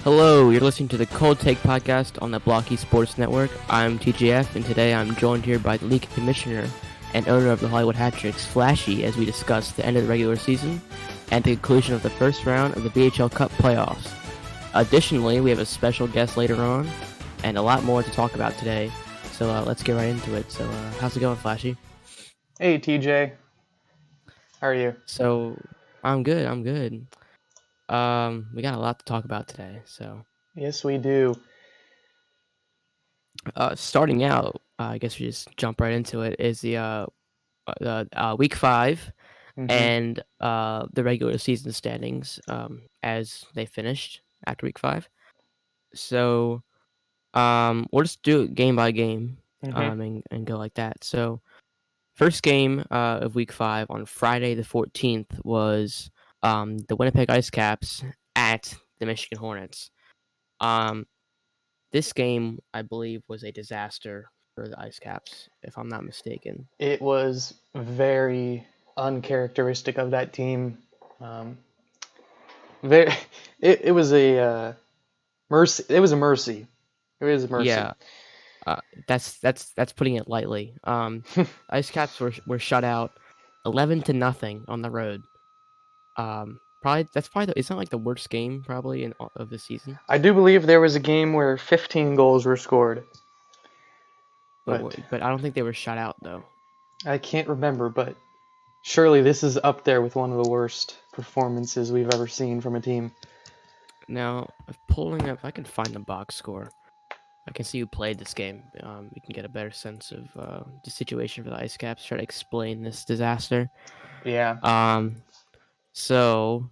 Hello, you're listening to the Coldtake podcast on the Blockey Sports Network. I'm TJF, and today I'm joined here by the league commissioner and owner of the Hollywood Hat-Tricks, Flashee, as we discuss the end of the regular season and the conclusion of the first round of the BHL Cup playoffs. Additionally, we have a special guest later on and a lot more to talk about today, so let's get right into it. So how's it going, Flashee? Hey TJ, how are you? So I'm good. We got a lot to talk about today, so Yes, we do. starting out, I guess we just jump right into it. Is the week 5 Mm-hmm. and the regular season standings as they finished after week 5. So we'll just do it game by game Mm-hmm. and go like that. So first game of week 5 on Friday the 14th was the Winnipeg Ice Caps at the Michigan Hornets. Um, this game, I believe, was a disaster for the Ice Caps, if I'm not mistaken. It was very uncharacteristic of that team. Um, very, it was a mercy. It was a mercy. It was a mercy. Yeah, that's putting it lightly. Ice Caps were shut out 11-0 on the road. Probably it's not like the worst game probably of the season, I do believe there was a game where 15 goals were scored, but but but I don't think they were shut out though. I can't remember. But surely this is up there with one of the worst performances we've ever seen from a team. Now, pulling up, if I can find the box score. I can see who played this game. We can get a better sense of the situation for the Ice Caps. Try to explain this disaster. Yeah. Um, so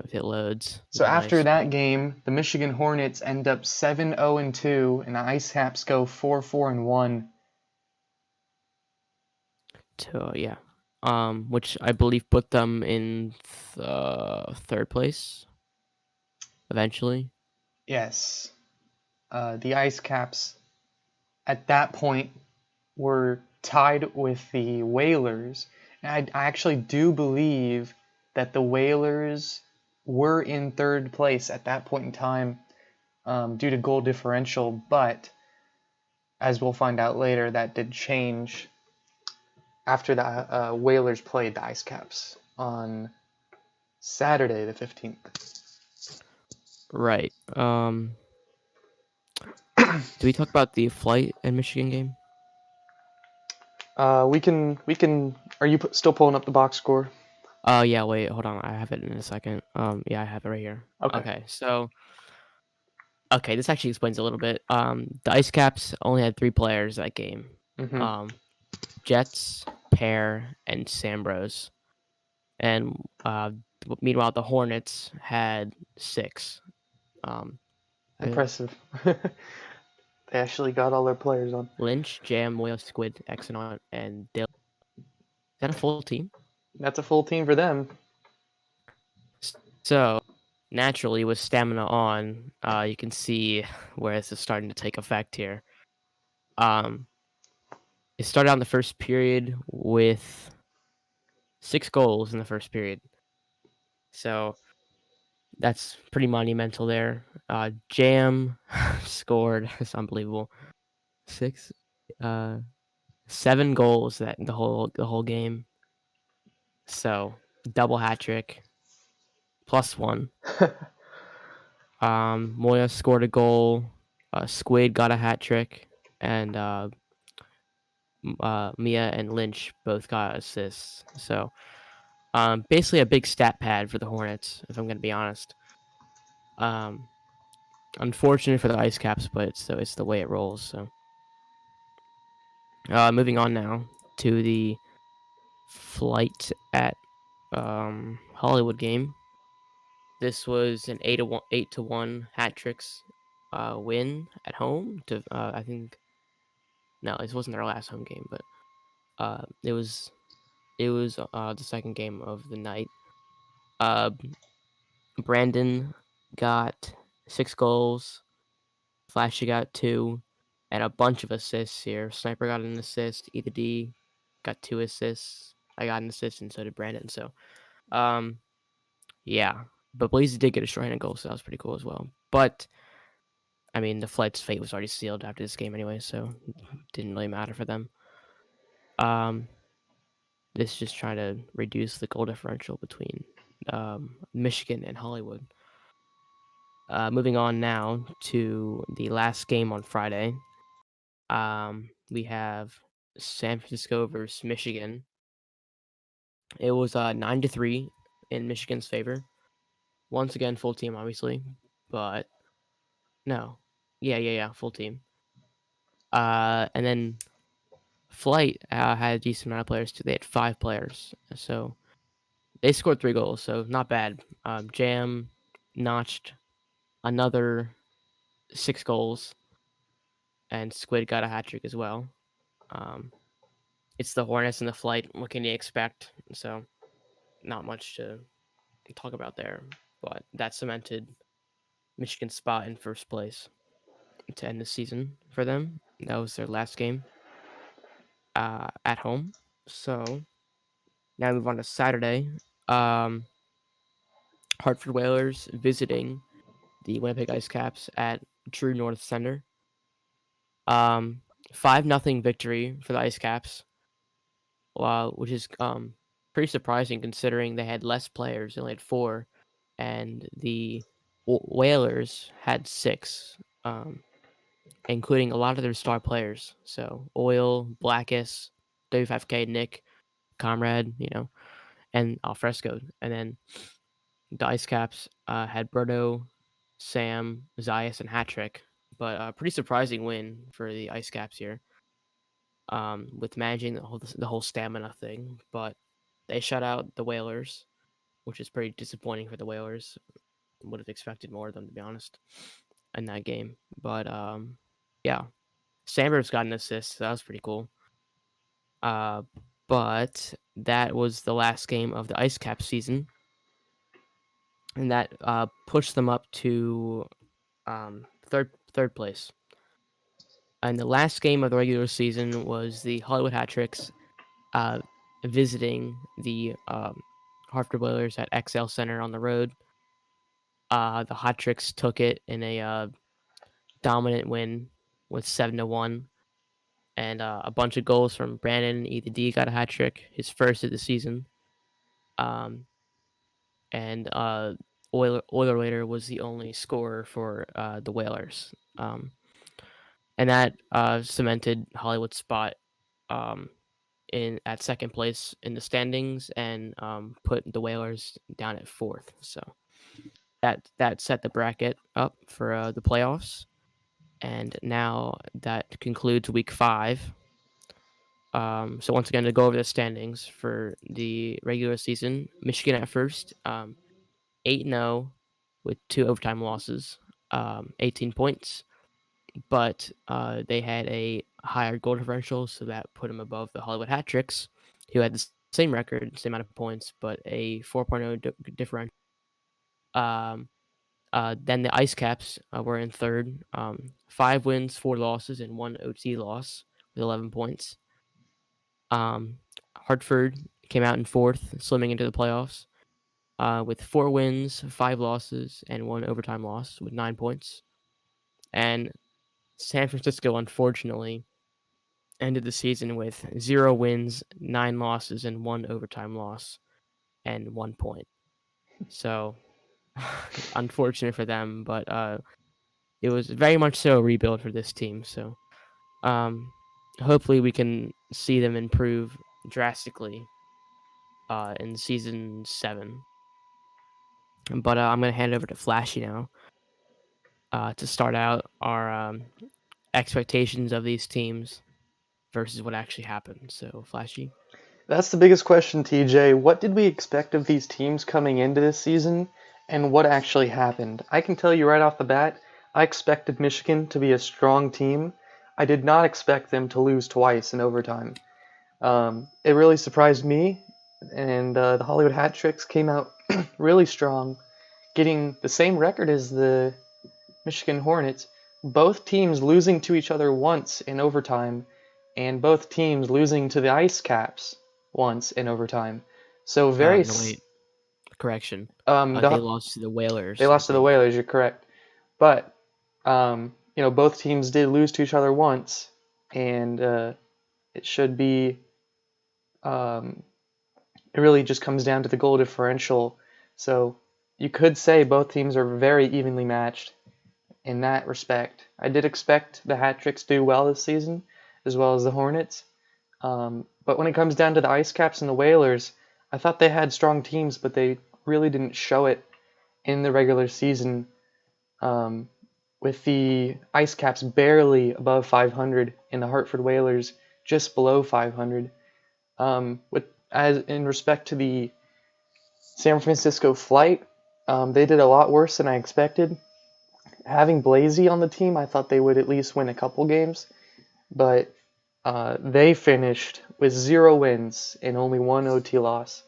if it loads, So it'd be after nice. that game, the Michigan Hornets end up 7-0-2, and the Ice Caps go 4-4-1. Yeah. Which I believe put them in third place eventually. Yes, the Ice Caps at that point were tied with the Whalers, and I actually do believe that the Whalers were in third place at that point in time due to goal differential, but as we'll find out later, that did change after the Whalers played the Ice Caps on Saturday the 15th. Right. Do we talk about the flight and Michigan game? We can. Are you still pulling up the box score? Oh yeah, wait, hold on. I have it in a second. Yeah, I have it right here. Okay. Okay, so this actually explains a little bit. The Ice Caps only had 3 players that game. Mm-hmm. Um, Jets, Pear, and Sambros. And meanwhile, the Hornets had 6. Um, uh, Impressive. They actually got all their players on. Lynch, Jam, Moyle, Squid, Exonaut, and Dill. Is that a full team? That's a full team for them. So, naturally, with stamina on, you can see where this is starting to take effect here. It started out in the first period with 6 goals in the first period. So, that's pretty monumental there. Jam scored. It's unbelievable. 6, 7 goals the whole game. So double hat trick, +1. Moya scored a goal. Squid got a hat trick, and Mia and Lynch both got assists. So basically a big stat pad for the Hornets, if I'm going to be honest. Unfortunate for the Ice Caps, but it's the way it rolls. So moving on now to the flight at Hollywood game. This was an 8-1 hat tricks win at home. To I think no, this wasn't their last home game, but it was the second game of the night. Uh, Brandon got 6 goals. Flashee got 2, and a bunch of assists here. Sniper got an assist. Either D got 2 assists. I got an assist, and so did Brandon. So, yeah. But Blaze did get a shorthanded goal, so that was pretty cool as well. But I mean, the Flight's fate was already sealed after this game anyway, so it didn't really matter for them. This is just trying to reduce the goal differential between Michigan and Hollywood. Moving on now to the last game on Friday. We have San Francisco versus Michigan. It was 9-3 in Michigan's favor. Once again, full team, obviously, but no, yeah, full team. And then Flight had a decent amount of players too. They had 5 players, so they scored 3 goals, so not bad. Jam notched another 6 goals, and Squid got a hat trick as well. Um, it's the Hornets and the Flight. What can you expect? So not much to talk about there, but that cemented Michigan's spot in first place to end the season for them. That was their last game at home. So now we move on to Saturday. Hartford Whalers visiting the Winnipeg Ice Caps at True North Center. 5-0 victory for the Ice Caps, which is pretty surprising considering they had less players. They only had 4, and the Whalers had 6, including a lot of their star players. So Oil, Blackus, W5K, Nick, Comrade, and Alfresco. And then the Ice Caps had Berto, Sam, Zayas, and Hattrick. But a pretty surprising win for the Ice Caps here, with managing the whole stamina thing. But they shut out the Whalers, which is pretty disappointing for the Whalers. Would have expected more of them, to be honest, in that game. But yeah, Sandberg's got an assist, so that was pretty cool. But that was the last game of the Ice Cap season, and that pushed them up to third place. And the last game of the regular season was the Hollywood Hat Tricks visiting the Hartford Whalers at XL Center on the road. The Hot Tricks took it in a dominant win with 7-1, and a bunch of goals from Brandon E. got a hat trick, his first of the season. And Oiler was the only scorer for the Whalers. And that cemented Hollywood's spot at second place in the standings, and put the Whalers down at 4th. So that set the bracket up for the playoffs. And now that concludes week 5. So once again, to go over the standings for the regular season, Michigan at first, 8-0 with 2 overtime losses, 18 points. But they had a higher goal differential, so that put them above the Hollywood Hat Tricks, who had the same record, same amount of points, but a 4.0 differential. Then the Ice Caps were in third, 5 wins, 4 losses, and 1 OT loss with 11 points. Hartford came out in 4th, slimming into the playoffs, with 4 wins, 5 losses, and 1 overtime loss with 9 points. And San Francisco, unfortunately, ended the season with 0 wins, 9 losses, and 1 overtime loss, and 1 point. So, unfortunate for them, but it was very much so a rebuild for this team. So, hopefully we can see them improve drastically in season 7. But I'm going to hand it over to Flashee now to start out our expectations of these teams versus what actually happened. So, Flashee. That's the biggest question, TJ. What did we expect of these teams coming into this season, and what actually happened? I can tell you right off the bat, I expected Michigan to be a strong team. I did not expect them to lose twice in overtime. It really surprised me, and the Hollywood Hat Tricks came out really strong, getting the same record as the Michigan Hornets. Both teams losing to each other once in overtime, and both teams losing to the Ice Caps once in overtime. So No, wait. correction. They The, lost to the they Whalers, I lost to the think. Whalers. You're correct, but both teams did lose to each other once, and it should be. It really just comes down to the goal differential. So you could say both teams are very evenly matched in that respect. I did expect the Hat Tricks to do well this season, as well as the Hornets. But when it comes down to the Ice Caps and the Whalers, I thought they had strong teams, but they really didn't show it in the regular season. With the Ice Caps barely above 500 and the Hartford Whalers just below 500. With as in respect to the San Francisco Flight, they did a lot worse than I expected. Having Blasey on the team, I thought they would at least win a couple games, but they finished with 0 wins and only 1 OT loss.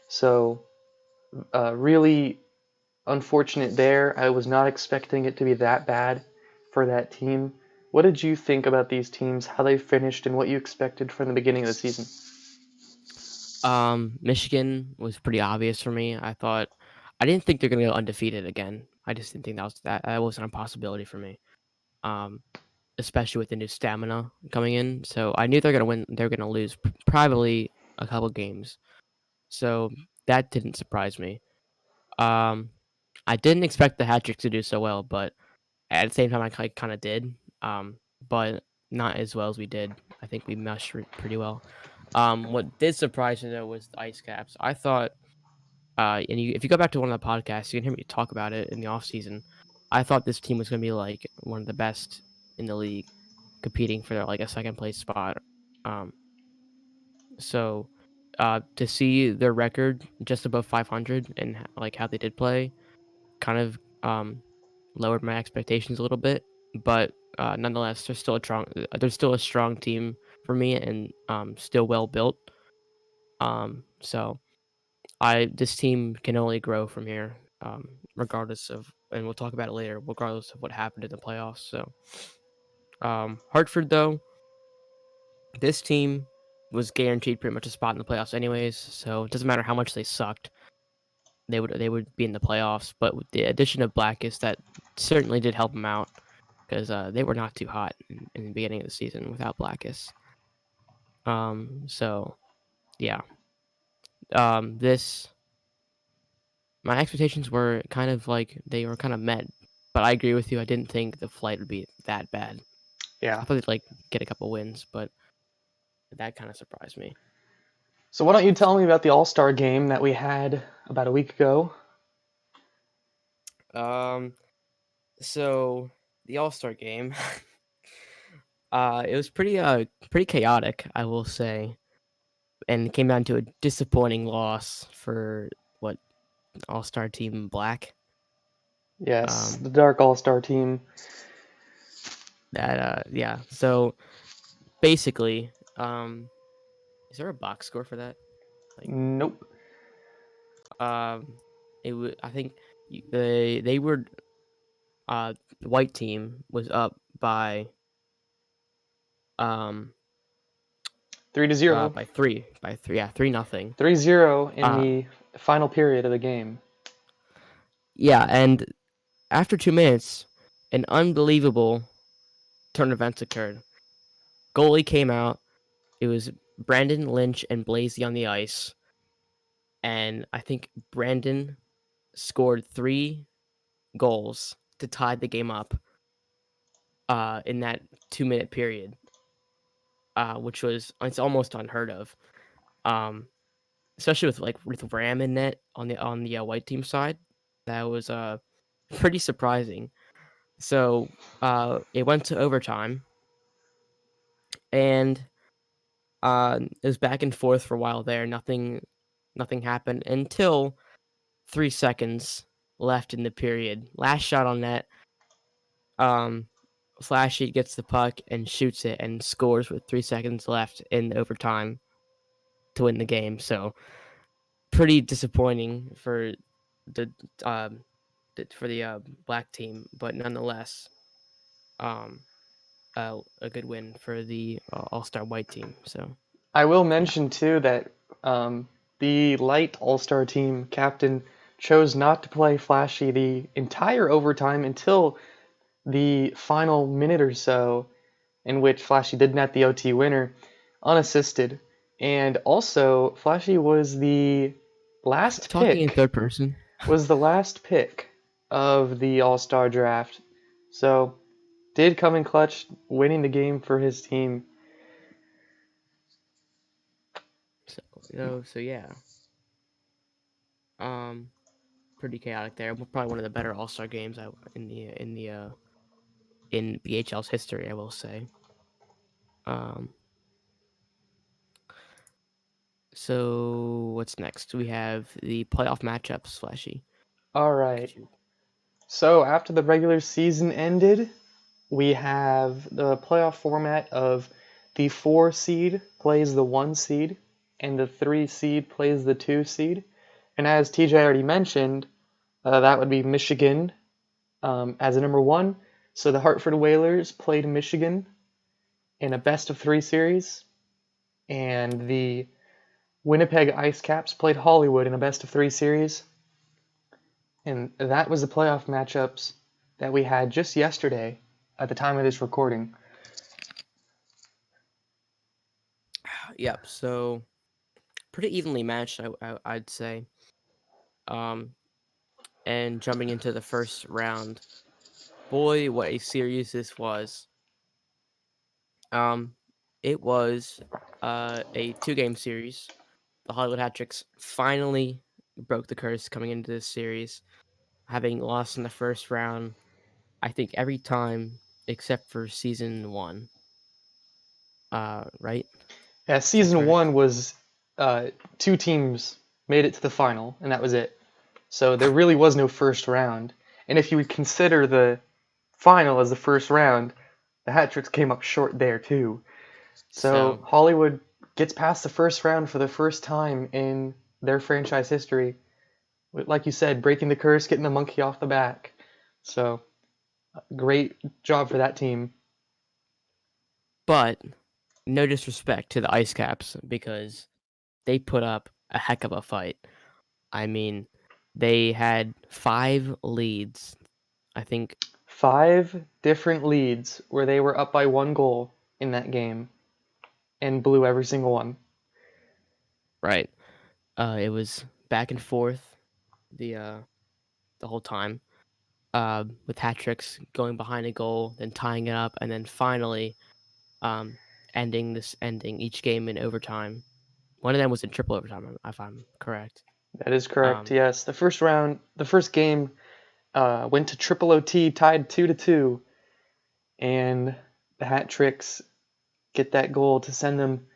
So really unfortunate there. I was not expecting it to be that bad for that team. What did you think about these teams, how they finished, and what you expected from the beginning of the season? Michigan was pretty obvious for me. I didn't think they're gonna go undefeated again. I just didn't think that wasn't a possibility for me. Um, Especially with the new stamina coming in. So I knew they're gonna win. They're gonna lose probably a couple games. So that didn't surprise me. Um, I didn't expect the hat trick to do so well, but at the same time, I kind of did. But not as well as we did. I think we meshed pretty well. What did surprise me though was the ice caps. I thought, if you go back to one of the podcasts, you can hear me talk about it in the off season. I thought this team was going to be like one of the best in the league, competing for like a second place spot. Um, so to see their record just above 500 and like how they did play, kind of lowered my expectations a little bit. But nonetheless, there's still a strong team for me and still well built. So this team can only grow from here, regardless of, and we'll talk about it later, regardless of what happened in the playoffs. So, Hartford, though, this team was guaranteed pretty much a spot in the playoffs, anyways. So it doesn't matter how much they sucked, they would be in the playoffs. But with the addition of Blackus, that certainly did help them out because they were not too hot in the beginning of the season without Blackus. So yeah, this my expectations were kind of like they were kind of met, but I agree with you. I didn't think the flight would be that bad. Yeah. I thought they'd like get a couple wins, but that kind of surprised me. So why don't you tell me about the All-Star game that we had about a week ago? Um, so the All Star game, it was pretty chaotic, I will say, and it came down to a disappointing loss for what All Star Team Black. Yes, Um, the Dark All-Star team. yeah. So basically, is there a box score for that? Like, Nope. um, I think they were the white team was up um Three to zero. by three, yeah, 3-0. 3-0 in Uh, the final period of the game. yeah, and after 2 minutes, an unbelievable turn of events occurred. Goalie came out. It was Brandon Lynch and Blasey on the ice, and I think Brandon scored 3 goals to tie the game up. In that 2-minute period, it's almost unheard of. Um, Especially with Ram in net on the white team side, that was pretty surprising. So it went to overtime, and it was back and forth for a while there. Nothing happened until 3 seconds left in the period. Last shot on net. Um, Flashee gets the puck and shoots it and scores with 3 seconds left in overtime to win the game. So pretty disappointing the um for the black team, but nonetheless, um, a good win for the All Star white team. So I will yeah, mention too that the light All-Star team captain chose not to play Flashee the entire overtime until the final minute or so, in which Flashee did net the OT winner unassisted. And also, Flashee was the last Talking in pick third person. of the All-Star draft. So, did come in clutch, winning the game for his team. So yeah. Um, Pretty chaotic there. Probably one of the better All Star games in BHL's history, I will say. Um, so what's next? We have the playoff matchups. Flashee. All right. Could you? So, after the regular season ended, we have the playoff format of the 4 seed plays the 1 seed, and the 3 seed plays the 2 seed. And as TJ already mentioned, that would be Michigan as a number 1. So the Hartford Whalers played Michigan in a best of 3 series, and the Winnipeg Ice Caps played Hollywood in a best of 3 series. And that was the playoff matchups that we had just yesterday at the time of this recording. Yep. So pretty evenly matched, I'd say. Um, and jumping into the first round, boy, what a series this was. Um, it was a 2-game series. The Hollywood Hat Tricks finally broke the curse coming into this series, having lost in the first round. I think every time except for season 1. Right? Yeah, Is that season correct? 1 was 2 teams made it to the final, and that was it. So there really was no first round. And if you would consider the final as the first round, the Hat Tricks came up short there too. So So Hollywood gets past the first round for the first time in their franchise history. Like you said, breaking the curse, getting the monkey off the back. So great job for that team. but no disrespect to the Ice Caps because they put up a heck of a fight. I mean, they had 5 leads. I think 5 different leads where they were up by 1 goal in that game and blew every single one. right. It was back and forth the uh the whole time. With hat tricks going behind a goal, then tying it up, and then finally um ending each game in overtime. One of them was in triple overtime, if I'm correct. That is correct. Um, Yes, the first game went to triple OT, tied 2-2, and the Hat Tricks get that goal to send them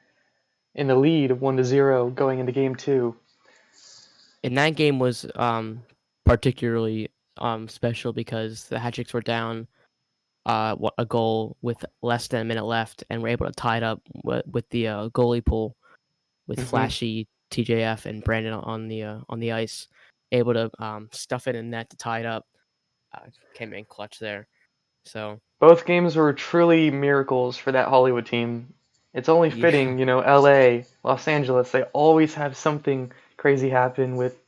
in the lead of 1-0 going into game 2. and that game was particularly special because the hat tricks were down a goal with less than a minute left, and were able to tie it up with the goalie pool with Hmm. Flashee, TJF, and Brandon on the ice, able to stuff it in net to tie it up. Came in clutch there. So Both games were truly miracles for that Hollywood team. It's only yeah, fitting, LA, Los Angeles, they always have something crazy happen with,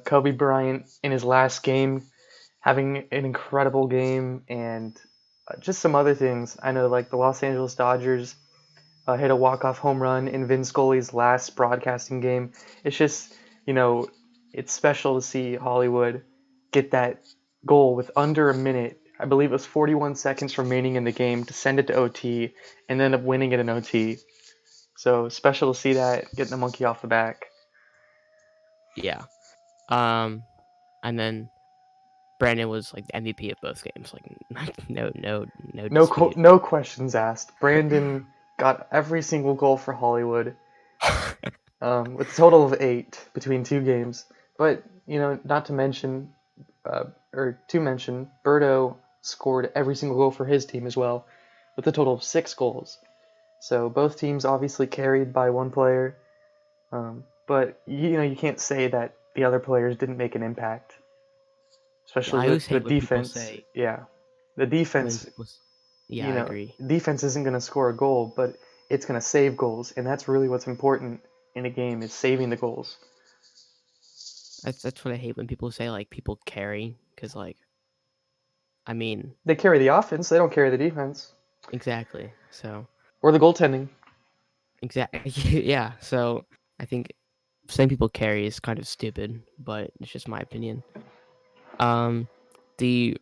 Kobe Bryant in his last game having an incredible game, and just some other things. I know, like the Los Angeles Dodgers hit a walk-off home run in Vin Scully's last broadcasting game. It's just, you know, it's special to see Hollywood get that goal with under a minute. I believe it was 41 seconds remaining in the game to send it to OT and end up winning it in OT. So special to see that, getting the monkey off the back. yeah. Um, and then Brandon was like the MVP of both games. Like no dispute. No questions asked. Brandon got every single goal for Hollywood, with a total of 8 between 2 games. But, not to mention, Berto scored every single goal for his team as well, with a total of 6 goals. So both teams obviously carried by one player, but you can't say that the other players didn't make an impact, Yeah, especially I always the hate when people defense. say Yeah, the when defense. people. Yeah, I agree. Defense isn't going to score a goal, but it's going to save goals, and that's really what's important in a game is saving the goals. That's what I hate when people say, like, people carry, because, like, I mean, They carry the offense. They don't carry the defense exactly. So, or the goaltending. exactly, yeah. So I think saying people carry is kind of stupid, but it's just my opinion. Um, the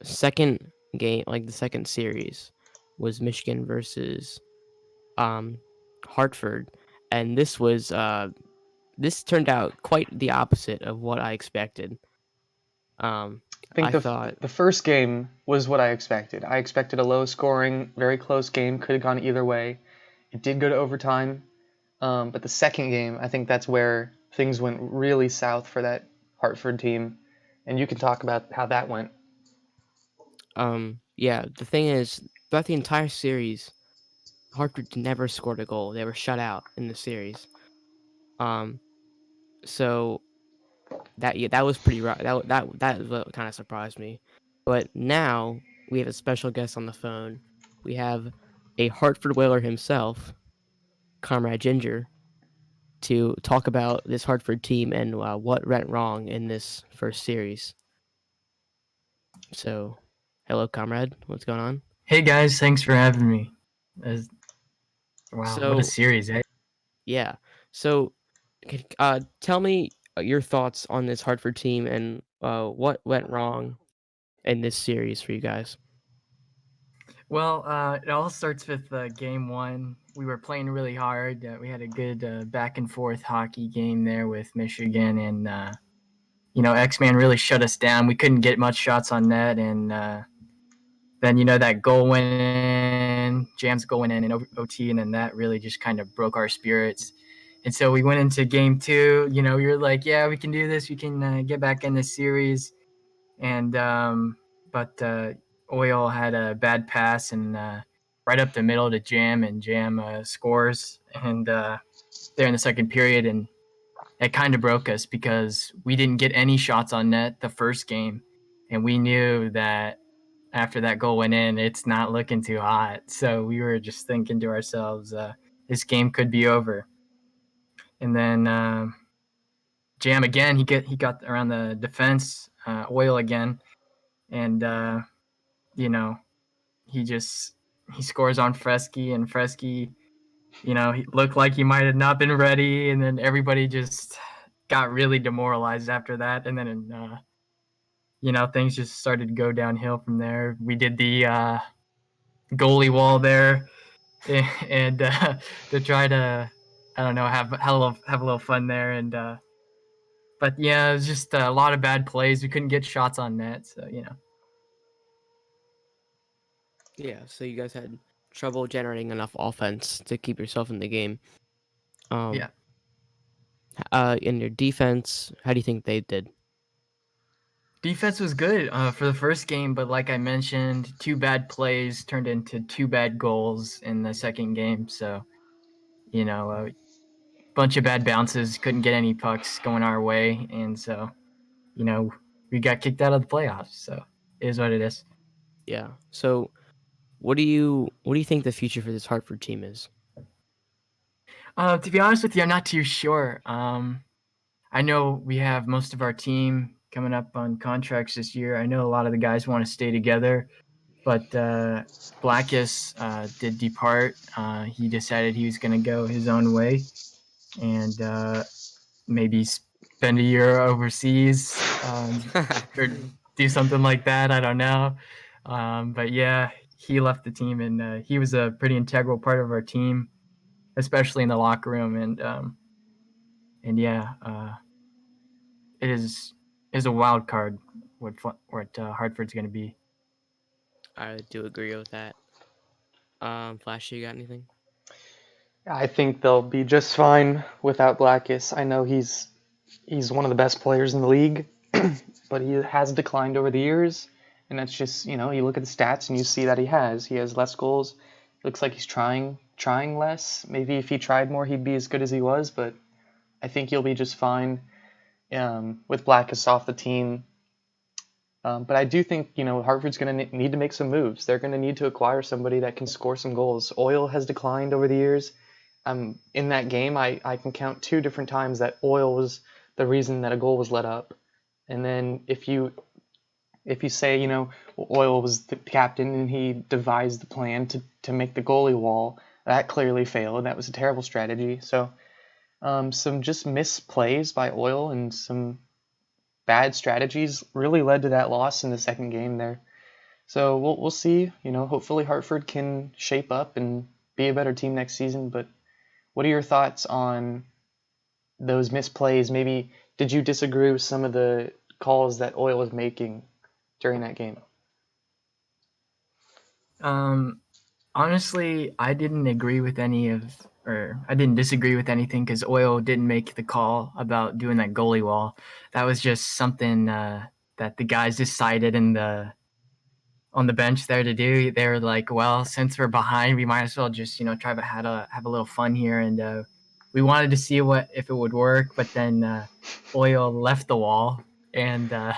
second game, like the second series, was Michigan versus um Hartford, and this turned out quite the opposite of what I expected. Um, I think I the thought, the first game was what I expected. I expected a low scoring, very close game. Could have gone either way. It did go to overtime. But the second game, I think that's where things went really south for that Hartford team. And you can talk about how that went. yeah, the thing is, throughout the entire series, Hartford never scored a goal. They were shut out in the series. Um, so that was pretty rough. That is what kind of surprised me. But now we have a special guest on the phone. We have a Hartford Whaler himself, Comrade Ginger, to talk about this Hartford team and what went wrong in this first series. So, hello, Comrade. What's going on? Hey guys, thanks for having me. As- wow, what a So, series, eh? yeah. So, tell me your thoughts on this Hartford team and what went wrong in this series for you guys. Well, it all starts with game one. We were playing really hard. We had a good back and forth hockey game there with Michigan, and X-Man really shut us down. We couldn't get much shots on net, and then that goal went in, Jam's goal went in OT, and then that really just kind of broke our spirits. And so we went into game two. We were like, yeah, we can do this. We can get back in this series. And but Oil had a bad pass and right up the middle to Jam, and Jam scores, and there in the second period, and it kind of broke us because we didn't get any shots on net the first game, and we knew that after that goal went in, it's not looking too hot. So we were just thinking to ourselves, this game could be over. And then Jam again, he got around the defense, Oil again, and you know, he scores on Fresky, and Fresky, he looked like he might have not been ready, and then everybody just got really demoralized after that, and then things just started to go downhill from there. We did the goalie wall there, and to try to, I don't know, have a little fun there, and but yeah, it was just a lot of bad plays. We couldn't get shots on net, so Yeah, so you guys had trouble generating enough offense to keep yourself in the game. Um, yeah. in your defense, how do you think they did? Defense was good for the first game, but like I mentioned, two bad plays turned into two bad goals in the second game. So, a bunch of bad bounces, couldn't get any pucks going our way. And so, we got kicked out of the playoffs. So, it is what it is. Yeah. So, what do you think the future for this Hartford team is? To be honest with you, I'm not too sure. I know we have most of our team coming up on contracts this year. I know a lot of the guys want to stay together. But Blackus did depart. He decided he was going to go his own way and maybe spend a year overseas or do something like that. I don't know. But yeah, he left the team, and he was a pretty integral part of our team, especially in the locker room. And yeah, it is a wild card what Hartford's going to be. I do agree with that. Flash, you got anything? I think they'll be just fine without Blackus. I know he's one of the best players in the league, but he has declined over the years, and that's just you look at the stats and you see that he has less goals. Looks like he's trying less. Maybe if he tried more, he'd be as good as he was. But I think he'll be just fine with Blackus off the team. But I do think Hartford's going to need to make some moves. They're going to need to acquire somebody that can score some goals. Oil has declined over the years. In that game, I can count two different times that Oil was the reason that a goal was let up. And then if you say, Oil was the captain and he devised the plan to make the goalie wall, that clearly failed. That was a terrible strategy. So some just misplays by Oil and some bad strategies really led to that loss in the second game there. So we'll see. Hopefully Hartford can shape up and be a better team next season. But what are your thoughts on those misplays? Maybe did you disagree with some of the calls that Oil was making during that game? Honestly, I didn't agree with I didn't disagree with anything because Oil didn't make the call about doing that goalie wall. That was just something that the guys decided on the bench there to do. They were like, well, since we're behind, we might as well just try to have a little fun here, and we wanted to see if it would work, but then Oil left the wall, and the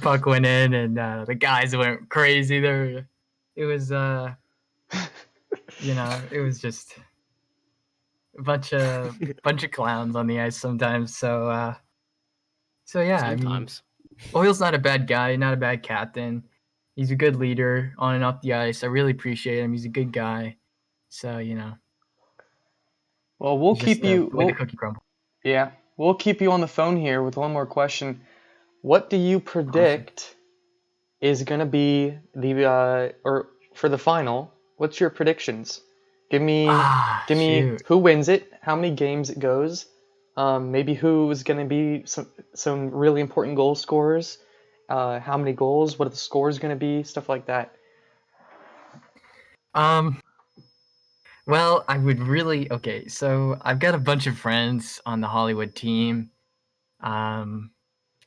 puck went in, and the guys went crazy. It was it was just a bunch of clowns on the ice sometimes. So yeah, I mean, Sometimes. Oil's not a bad guy, not a bad captain. He's a good leader on and off the ice. I really appreciate him. He's a good guy. So Well, we'll it's just keep the you. way the cookie crumbles. Yeah, we'll keep you on the phone here with one more question. What do you Awesome. predict is going to be or for the final? What's your predictions? Give me Shoot. who wins it, how many games it goes, maybe who is going to be some really important goal scorers, how many goals, what are the scores going to be, stuff like that. Well, I would okay. So I've got a bunch of friends on the Hollywood team. Um,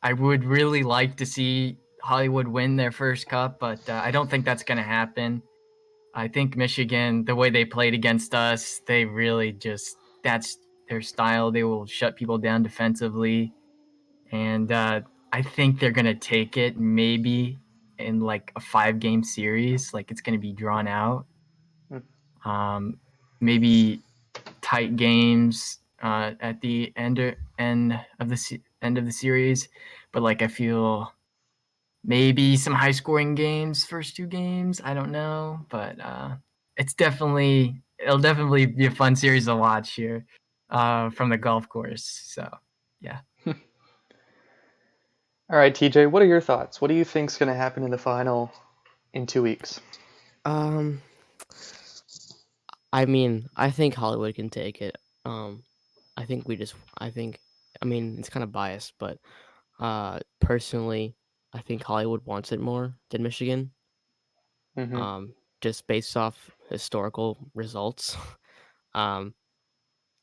I would really like to see Hollywood win their first cup, but I don't think that's going to happen. I think Michigan, the way they played against us, they really that's their style. They will shut people down defensively. And I think they're going to take it maybe in like a 5-game series. Like it's going to be drawn out. Maybe tight games at the end of the series. But like I feel maybe some high scoring games first 2 games. I don't know, but it'll definitely be a fun series to watch here from the golf course. So yeah. All right, TJ, what are your thoughts? What do you think's going to happen in the final in 2 weeks? Um, I mean, I think Hollywood can take it. I think I mean, it's kind of biased, but personally, I think Hollywood wants it more than Michigan. Mm-hmm. Just based off historical results. um,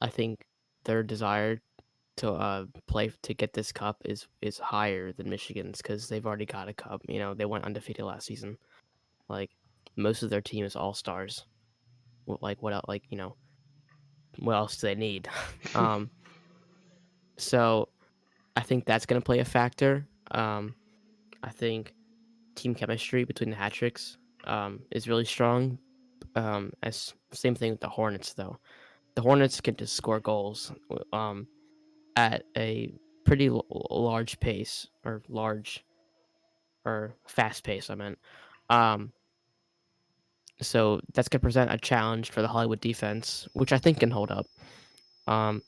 I think their desire to play to get this cup is higher than Michigan's because they've already got a cup. They went undefeated last season. Like most of their team is all stars. Like what else? Like what else do they need? um, so I think that's gonna play a factor. I think team chemistry between the hat tricks is really strong. As same thing with the Hornets though. The Hornets can just score goals at a pretty large pace or fast pace. I meant. Um, so that's gonna present a challenge for the Hollywood defense, which I think can hold up. Um,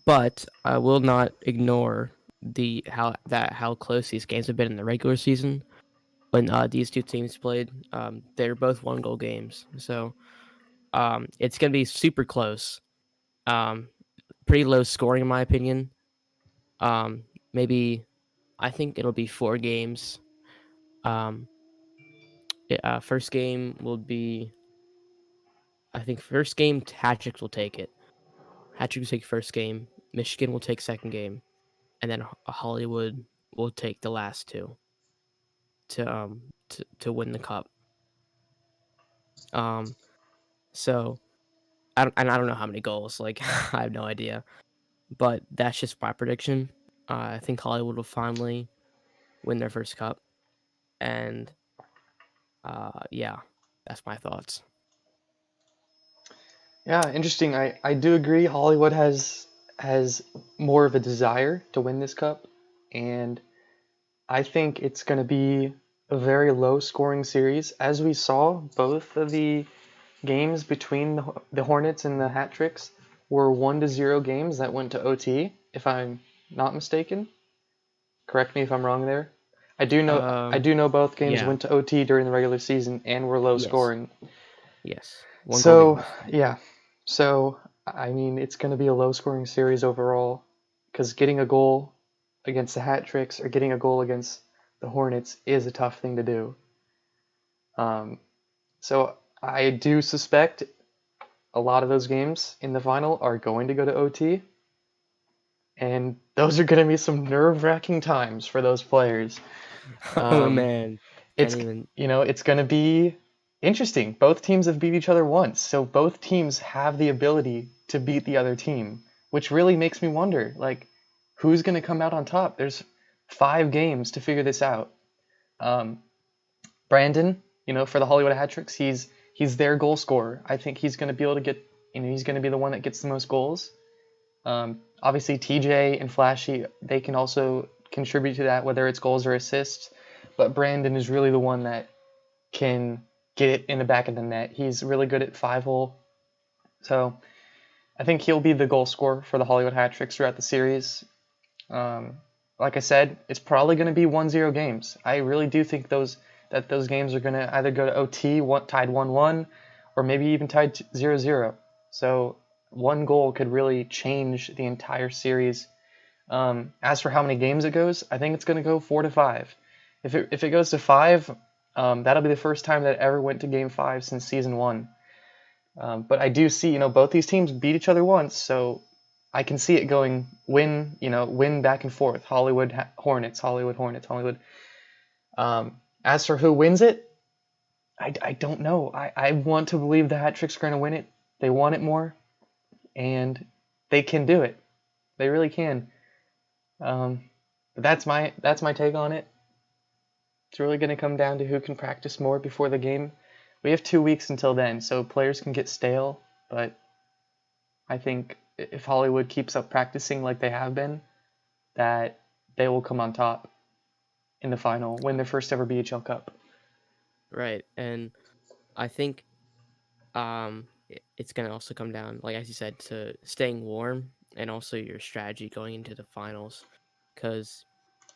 but I will not ignore how close these games have been in the regular season when these two teams played. They're both 1-goal games, so it's gonna be super close. Um, Pretty low scoring in my opinion. Maybe I think it'll be 4 games. Um, First game will be. I think first game Hattrick will take it. Hattrick will take first game. Michigan will take second game, and then Hollywood will take the last two to win the cup. Um, so I don't know how many goals. Like I have no idea, but that's just my prediction. I think Hollywood will finally win their first cup, and yeah, that's my thoughts. Yeah, interesting. I do agree. Hollywood has has more of a desire to win this cup, and I think it's going to be a very low scoring series. As we saw, both of the games between the Hornets and the Hat Tricks were 1-0 games that went to OT, if I'm not mistaken. Correct me if I'm wrong there. I do know both games Yeah. went to OT during the regular season and were low Yes. scoring. Yes. One goal So, games. yeah. So, I mean, it's going to be a low scoring series overall because getting a goal against the Hat Tricks or getting a goal against the Hornets is a tough thing to do. So, I do suspect a lot of those games in the final are going to go to OT. And those are going to be some nerve-wracking times for those players. Oh Um, man. Can't it's even. it's going to be interesting. Both teams have beat each other once, so both teams have the ability to beat the other team, which really makes me wonder, like, who's going to come out on top? There's 5 games to figure this out. Brandon, for the Hollywood Hat Tricks, he's their goal scorer. I think he's going to be able to get, he's going to be the one that gets the most goals. Obviously, TJ and Flashee, they can also contribute to that, whether it's goals or assists. But Brandon is really the one that can get it in the back of the net. He's really good at 5-hole. So I think he'll be the goal scorer for the Hollywood Hat Tricks throughout the series. Like I said, it's probably going to be 1-0 games. I really do think those games are going to either go to OT, tied 1-1, or maybe even tied 0-0. So one goal could really change the entire series. As for how many games it goes, I think it's going to go 4-5. If it goes to 5, that'll be the first time that it ever went to Game 5 since Season 1. But I do see, both these teams beat each other once, so I can see it going win back and forth. Hollywood Hornets, Hollywood Hornets, Hollywood. As for who wins it, I don't know. I want to believe the Hat Tricks are going to win it. They want it more, and they can do it. They really can. But that's my take on it. It's really going to come down to who can practice more before the game. We have 2 weeks until then, so players can get stale, but I think if Hollywood keeps up practicing like they have been, that they will come on top in the final, win their first ever BHL Cup. Right. And I think it's gonna also come down, like as you said, to staying warm and also your strategy going into the finals, because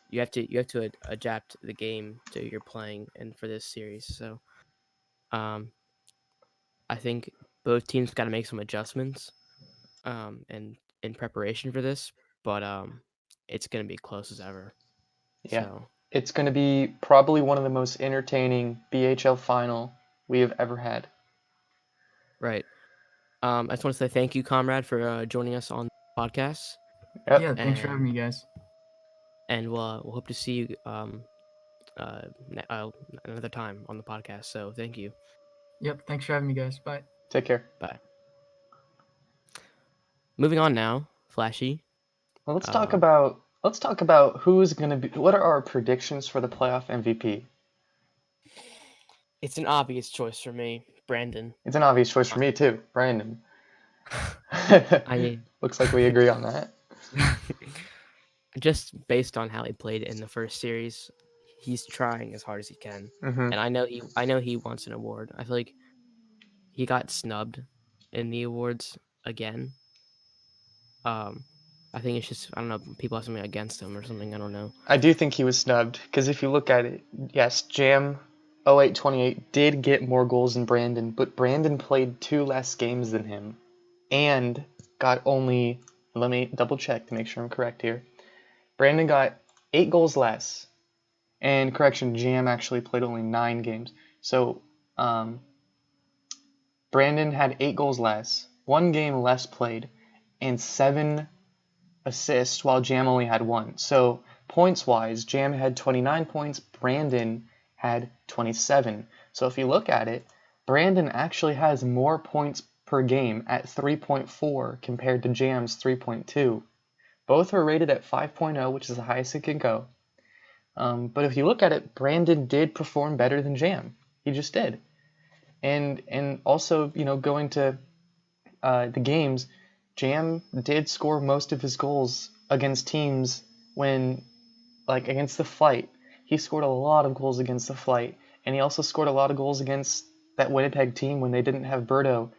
you have to adapt the game to your playing and for this series. So I think both teams got to make some adjustments and in preparation for this, but it's gonna be close as ever. Yeah. So It's going to be probably one of the most entertaining BHL final we have ever had. right. I just want to say thank you, comrade, for joining us on the podcast. Yep. Yeah, thanks for having me, guys. And we'll hope to see you uh, another time on the podcast. So thank you. Yep, thanks for having me, guys. Bye. Take care. Bye. Moving on now, Flashee. Well, let's talk about who's going to be. What are our predictions for the playoff MVP? It's an obvious choice for me, Brandon. It's an obvious choice for me too, Brandon. I mean, looks like we agree on that. just based on how he played in the first series, he's trying as hard as he can, Mm-hmm. and I know he wants an award. I feel like he got snubbed in the awards again. I think it's just, I don't know, people have something against him or something. I don't know. I do think he was snubbed because if you look at it, yes, Jam 0828 did get more goals than Brandon, but Brandon played 2 less games than him and got only, let me double check to make sure I'm correct here. Brandon got 8 goals less. And correction, Jam actually played only 9 games. So Brandon had 8 goals less, 1 game less played, and 7 assists while Jam only had 1. So points-wise, Jam had 29 points, Brandon had 27. So if you look at it, Brandon actually has more points per game at 3.4 compared to Jam's 3.2. Both are rated at 5.0, which is the highest it can go. But if you look at it, Brandon did perform better than Jam. He just did. And also, going to the games, Jam did score most of his goals against teams when, like, against the Flight. He scored a lot of goals against the Flight, and he also scored a lot of goals against that Winnipeg team when they didn't have Berto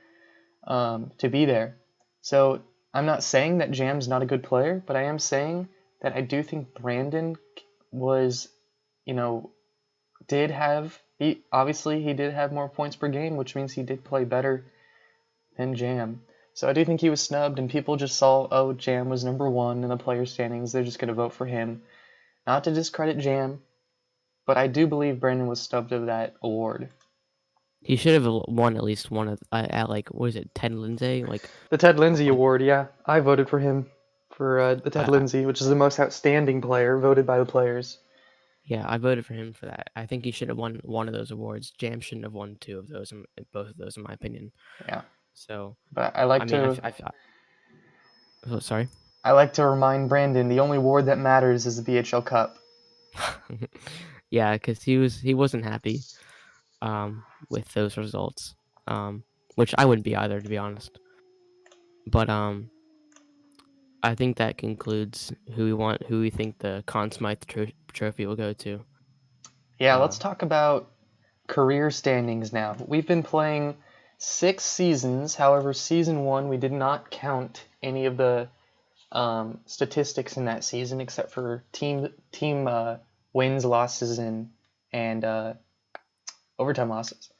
to be there. So I'm not saying that Jam's not a good player, but I am saying that I do think Brandon was, obviously he did have more points per game, which means he did play better than Jam. So I do think he was snubbed, and people just saw, oh, Jam was number 1 in the player standings, they're just going to vote for him. Not to discredit Jam, but I do believe Brandon was snubbed of that award. He should have won at least one of at like, what is it, Ted Lindsay? Like The Ted Lindsay Award, yeah. I voted for him for the Ted I- Lindsay, which is the most outstanding player voted by the players. yeah, I voted for him for that. I think he should have won one of those awards. Jam shouldn't have won two of those, both of those, in my opinion. Yeah. So, But I like oh, sorry. I like to remind Brandon the only award that matters is the BHL Cup. Yeah, because he wasn't happy with those results, which I wouldn't be either, to be honest. But I think that concludes who we think the Conn Smythe trophy will go to. Yeah, let's talk about career standings now. We've been playing 6 seasons. However, season 1 we did not count any of the statistics in that season except for team wins, losses, and overtime losses.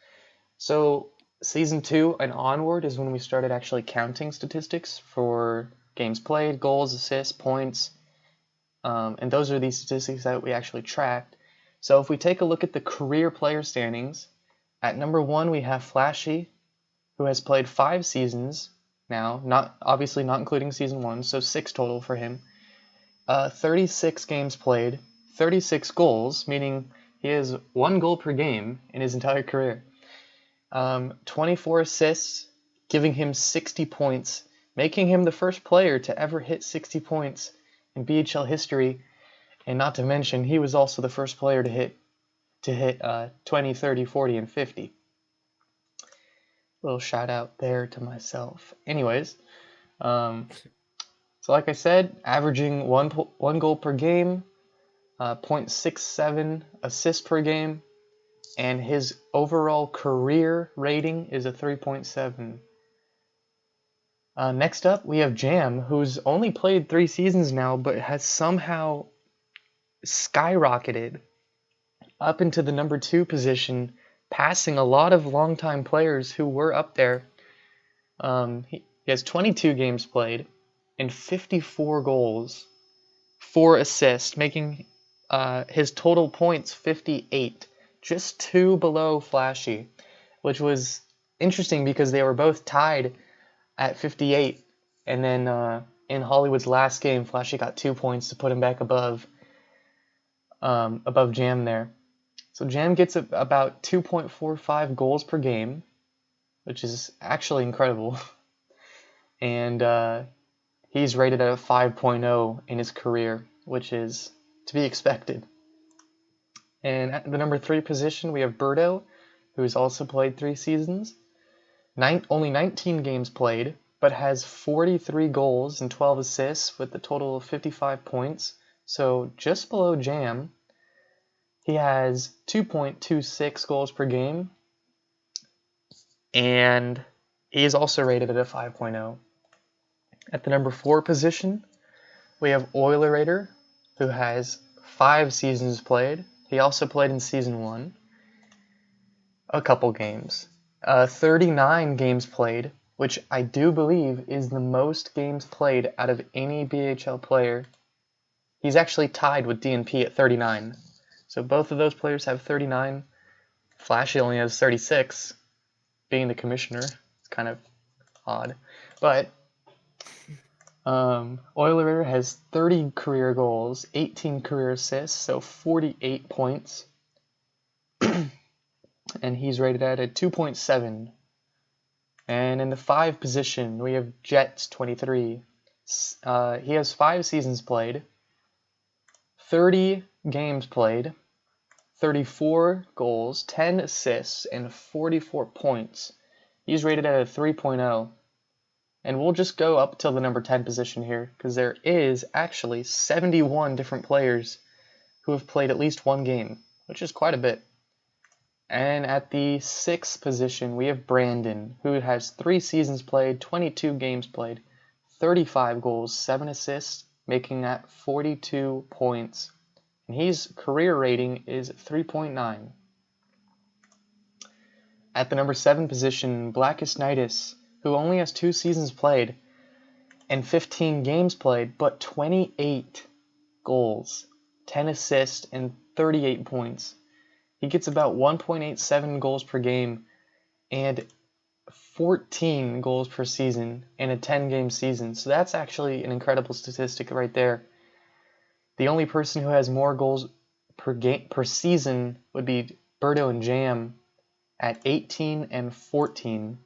So season 2 and onward is when we started actually counting statistics for games played, goals, assists, points, and those are the statistics that we actually tracked. So if we take a look at the career player standings, at number 1 we have Flashee, who has played 5 seasons now, not including season 1, so 6 total for him. 36 games played, 36 goals, meaning he has 1 goal per game in his entire career. 24 assists, giving him 60 points, making him the first player to ever hit 60 points in BHL history. And not to mention, he was also the first player to hit 20, 30, 40, and 50. Little shout out there to myself. Anyways, so like I said, averaging one goal per game, 0.67 assists per game, and his overall career rating is a 3.7. Next up, we have Jam, who's only played 3 seasons now, but has somehow skyrocketed up into the number 2 position, passing a lot of longtime players who were up there. He has 22 games played and 54 goals, 4 assists, making his total points 58, just 2 below Flashee, which was interesting because they were both tied at 58, and then in Hollywood's last game, Flashee got 2 points to put him back above Jam there. So Jam gets about 2.45 goals per game, which is actually incredible. And he's rated at a 5.0 in his career, which is to be expected. And at the number 3 position, we have Berto, who's also played 3 seasons. Only 19 games played, but has 43 goals and 12 assists with a total of 55 points. So just below Jam. He has 2.26 goals per game, and he is also rated at a 5.0. At the number 4 position, we have Oilerator, who has 5 seasons played. He also played in season 1, a couple games. 39 games played, which I do believe is the most games played out of any BHL player. He's actually tied with DNP at 39. So both of those players have 39. Flashee only has 36, being the commissioner. It's kind of odd. But Oilerator has 30 career goals, 18 career assists, so 48 points. And he's rated at a 2.7. And in the 5 position, we have Jets 23. He has 5 seasons played, 30 games played, 34 goals, 10 assists, and 44 points. He's rated at a 3.0. And we'll just go up till the number 10 position here, because there is actually 71 different players who have played at least one game, which is quite a bit. And at the 6th position, we have Brandon, who has 3 seasons played, 22 games played, 35 goals, 7 assists, making that 42 points. And his career rating is 3.9. At the number 7 position, Blackest Nightus, who only has 2 seasons played and 15 games played, but 28 goals, 10 assists, and 38 points. He gets about 1.87 goals per game and 14 goals per season in a 10-game season. So that's actually an incredible statistic right there. The only person who has more goals per season would be Berto and Jam at 18 and 14.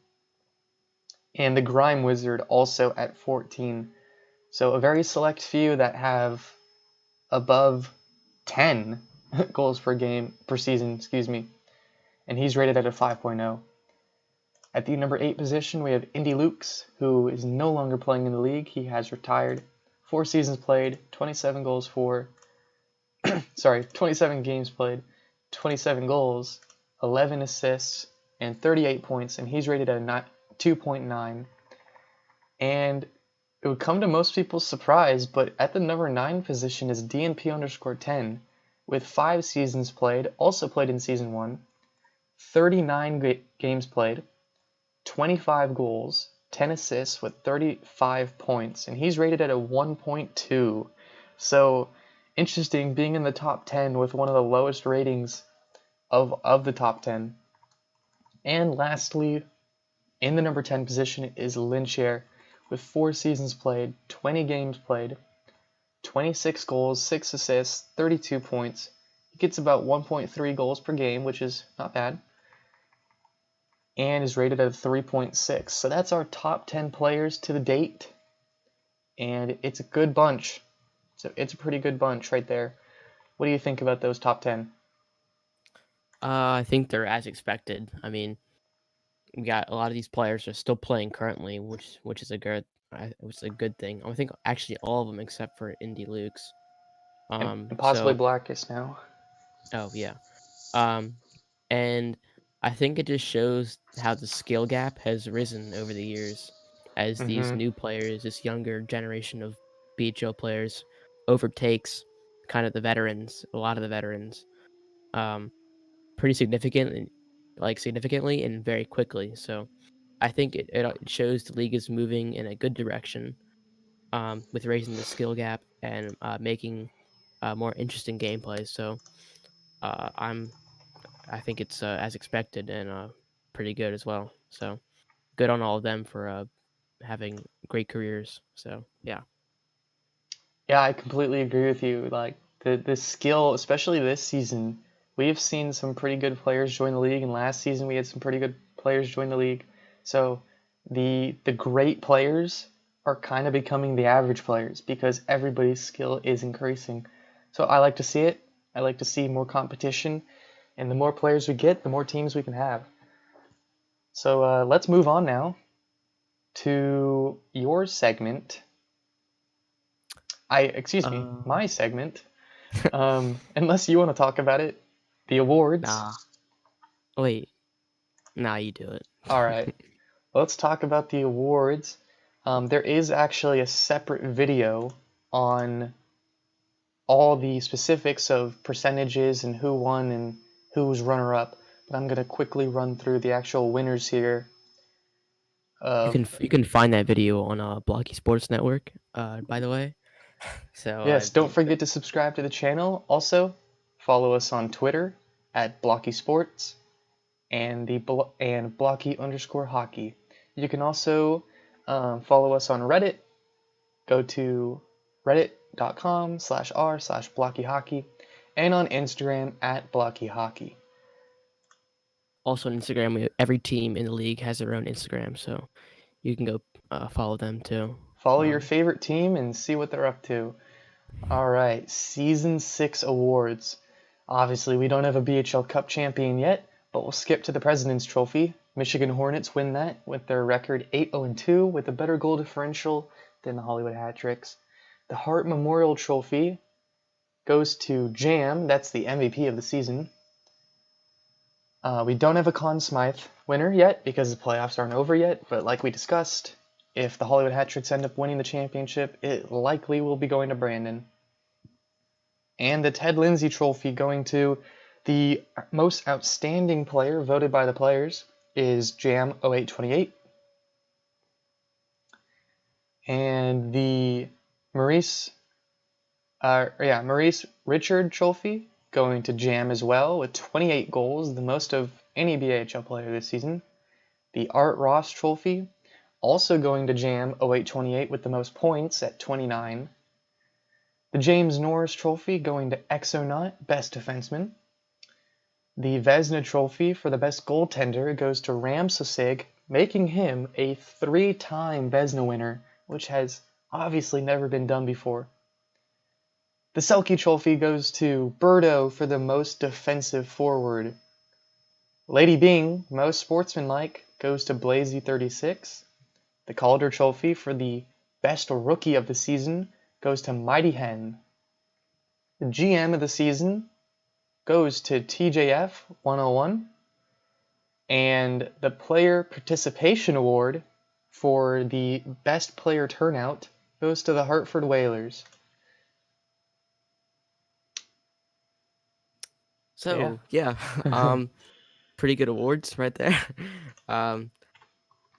And the Grime Wizard also at 14. So a very select few that have above 10 goals per season, and he's rated at a 5.0. At the number 8 position, we have Indy Lukes, who is no longer playing in the league. He has retired. 4 seasons played, 27 games played, 27 goals, 11 assists, and 38 points, and he's rated at a 2.9. And it would come to most people's surprise, but at the number 9 position is DNP_10, with 5 seasons played, also played in Season 1, 39 games played, 25 goals, 10 assists with 35 points, and he's rated at a 1.2. So, interesting being in the top 10 with one of the lowest ratings of the top 10. And lastly, in the number 10 position is Lyncher, with 4 seasons played, 20 games played, 26 goals, 6 assists, 32 points. He gets about 1.3 goals per game, which is not bad, and is rated at a 3.6. So that's our top 10 players to the date, and it's a good bunch. So it's a pretty good bunch right there. What do you think about those top 10? I think they're as expected. I mean, we got a lot of these players are still playing currently, which is a good thing. I think actually all of them except for Indy Lukes. And possibly Blackest now. Oh yeah. And I think it just shows how the skill gap has risen over the years as these new players, this younger generation of BHO players, overtakes kind of a lot of the veterans, pretty significantly and very quickly. So I think it shows the league is moving in a good direction, with raising the skill gap and making more interesting gameplay. So uh, I'm I think it's as expected and pretty good as well. So good on all of them for having great careers. So yeah. Yeah, I completely agree with you. Like the skill, especially this season, we have seen some pretty good players join the league, and last season we had some pretty good players join the league. So the great players are kind of becoming the average players because everybody's skill is increasing. So I like to see it. I like to see more competition, and the more players we get, the more teams we can have. So let's move on now to your segment. My segment. Unless you want to talk about it, the awards. Nah. Wait. Nah, you do it. All right. Let's talk about the awards. There is actually a separate video on all the specifics of percentages and who won and who was runner-up, but I'm going to quickly run through the actual winners here. You can find that video on Blockey Sports Network, by the way. So yes, don't forget to subscribe to the channel. Also, follow us on Twitter at Blockey Sports and Blockey_hockey. You can also follow us on Reddit. Go to reddit.com/r/Blockey Hockey and on Instagram at Blockey Hockey. Also on Instagram, every team in the league has their own Instagram, so you can go follow them too. Follow your favorite team and see what they're up to. All right, Season 6 awards. Obviously, we don't have a BHL Cup champion yet, but we'll skip to the President's Trophy Michigan Hornets win that with their record 8-0-2 with a better goal differential than the Hollywood Hat-Tricks. The Hart Memorial Trophy goes to Jam. That's the MVP of the season. We don't have a Conn Smythe winner yet because the playoffs aren't over yet, but like we discussed, if the Hollywood Hat-Tricks end up winning the championship, it likely will be going to Brandon. And the Ted Lindsay Trophy going to the most outstanding player voted by the players is Jam 0828. And the Maurice Richard Trophy going to Jam as well with 28 goals, the most of any BHL player this season. The Art Ross Trophy also going to Jam 0828 with the most points at 29. The James Norris Trophy going to Exonaut, best defenseman. The Vezina Trophy for the best goaltender goes to Ram Sosig, making him a 3-time Vezina winner, which has obviously never been done before. The Selke Trophy goes to Birdo for the most defensive forward. Lady Bing, most sportsmanlike, goes to Blazy36. The Calder Trophy for the best rookie of the season goes to Mighty Hen. The GM of the season goes to TJF 101. And the Player Participation Award for the best player turnout goes to the Hartford Whalers. So, yeah. Pretty good awards right there. And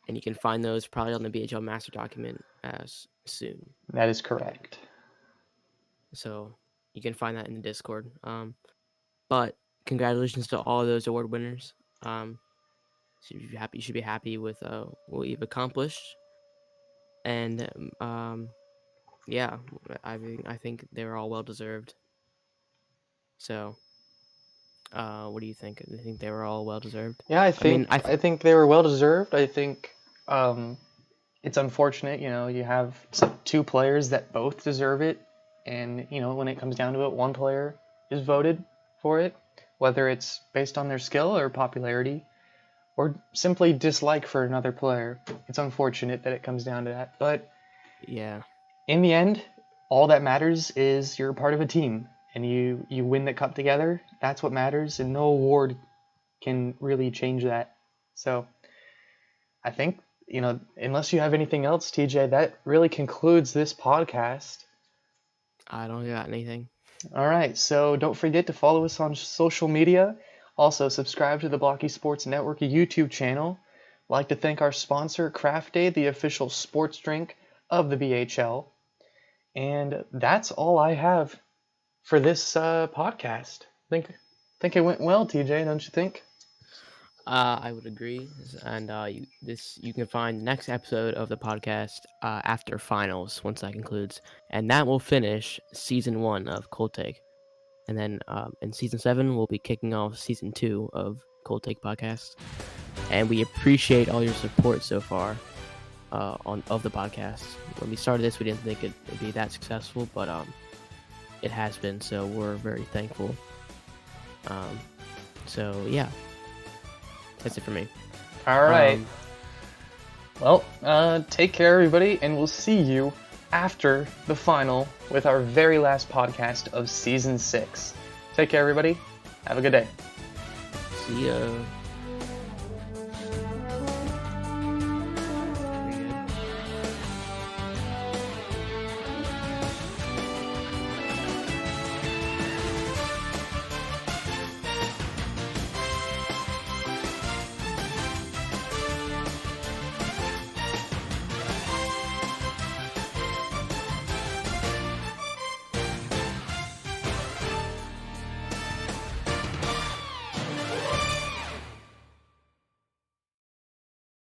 you can find those probably on the BHL master document as soon. That is correct. So you can find that in the Discord. But congratulations to all of those award winners. So you should be happy with what you've accomplished. And yeah, I think they're all well deserved. So what do you think? Do you think they were all well deserved? Yeah, I think they were well deserved. I think it's unfortunate, you have two players that both deserve it, and when it comes down to it, one player is voted for it, whether it's based on their skill or popularity, or simply dislike for another player. It's unfortunate that it comes down to that, but yeah, in the end, all that matters is you're a part of a team, and you win the cup together. That's what matters, and no award can really change that. So I think, unless you have anything else, TJ, that really concludes this podcast. I don't got anything. All right, so don't forget to follow us on social media. Also, subscribe to the Blockey Sports Network YouTube channel. I'd like to thank our sponsor, Craft Day, the official sports drink of the BHL. And that's all I have for this podcast. I think it went well, TJ, don't you think? I would agree, and you can find the next episode of the podcast after finals once that concludes, and that will finish season 1 of Coldtake, and then in season 7 we'll be kicking off season 2 of Coldtake podcast, and we appreciate all your support so far of the podcast. When we started this, we didn't think it'd be that successful, but it has been, so we're very thankful. So yeah. That's it for me. All right. Well, take care, everybody, and we'll see you after the final with our very last podcast of Season 6. Take care, everybody. Have a good day. See ya.